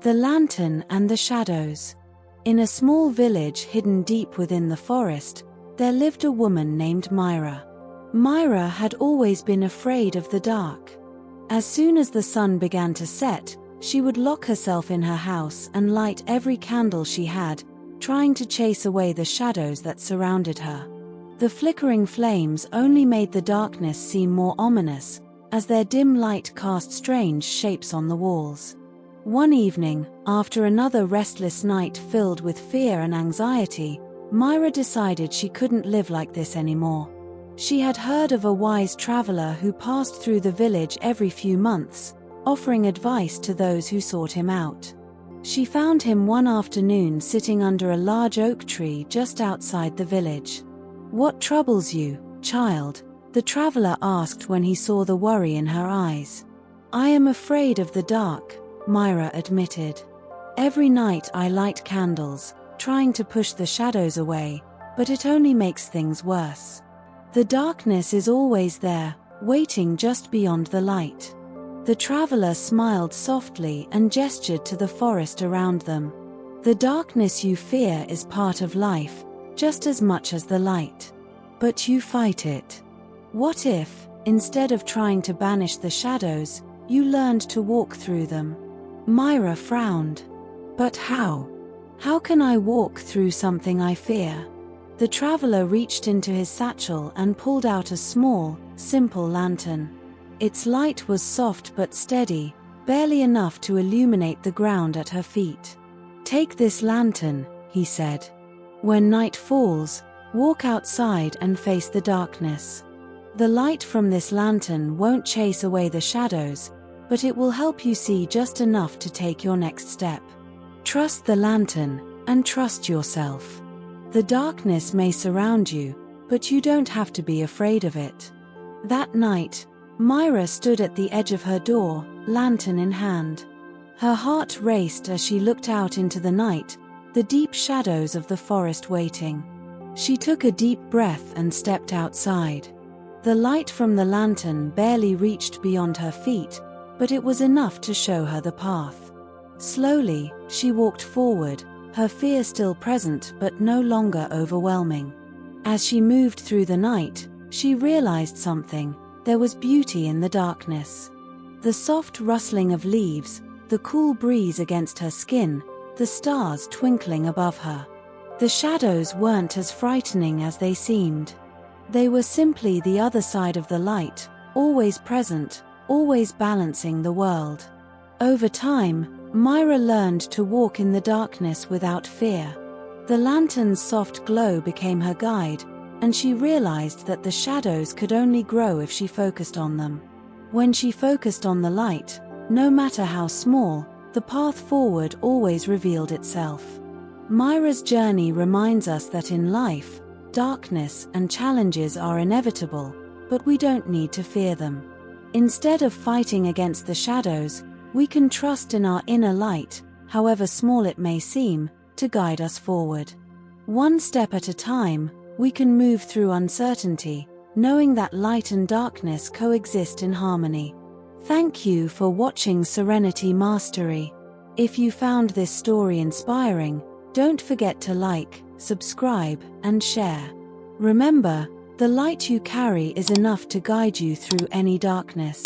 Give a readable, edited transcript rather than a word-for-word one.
The Lantern and the Shadows. In a small village hidden deep within the forest, there lived a woman named Mira. Mira had always been afraid of the dark. As soon as the sun began to set, she would lock herself in her house and light every candle she had, trying to chase away the shadows that surrounded her. The flickering flames only made the darkness seem more ominous, as their dim light cast strange shapes on the walls. One evening, after another restless night filled with fear and anxiety, Mira decided she couldn't live like this anymore. She had heard of a wise traveler who passed through the village every few months, offering advice to those who sought him out. She found him one afternoon sitting under a large oak tree just outside the village. "What troubles you, child?" the traveler asked when he saw the worry in her eyes. "I am afraid of the dark," Mira admitted. "Every night I light candles, trying to push the shadows away, but it only makes things worse. The darkness is always there, waiting just beyond the light." The traveler smiled softly and gestured to the forest around them. "The darkness you fear is part of life, just as much as the light. But you fight it. What if, instead of trying to banish the shadows, you learned to walk through them?" Mira frowned. "But how? How can I walk through something I fear?" The traveler reached into his satchel and pulled out a small, simple lantern. Its light was soft but steady, barely enough to illuminate the ground at her feet. "Take this lantern," he said. "When night falls, walk outside and face the darkness. The light from this lantern won't chase away the shadows, but it will help you see just enough to take your next step. Trust the lantern, and trust yourself. The darkness may surround you, but you don't have to be afraid of it." That night, Mira stood at the edge of her door, lantern in hand. Her heart raced as she looked out into the night, the deep shadows of the forest waiting. She took a deep breath and stepped outside. The light from the lantern barely reached beyond her feet, but it was enough to show her the path. Slowly, she walked forward, her fear still present but no longer overwhelming. As she moved through the night, she realized something: there was beauty in the darkness. The soft rustling of leaves, the cool breeze against her skin, the stars twinkling above her. The shadows weren't as frightening as they seemed. They were simply the other side of the light, always present, always balancing the world. Over time, Mira learned to walk in the darkness without fear. The lantern's soft glow became her guide, and she realized that the shadows could only grow if she focused on them. When she focused on the light, no matter how small, the path forward always revealed itself. Mira's journey reminds us that in life, darkness and challenges are inevitable, but we don't need to fear them. Instead of fighting against the shadows, we can trust in our inner light, however small it may seem, to guide us forward. One step at a time, we can move through uncertainty, knowing that light and darkness coexist in harmony. Thank you for watching Serenity Mastery. If you found this story inspiring, don't forget to like, subscribe, and share. Remember, the light you carry is enough to guide you through any darkness.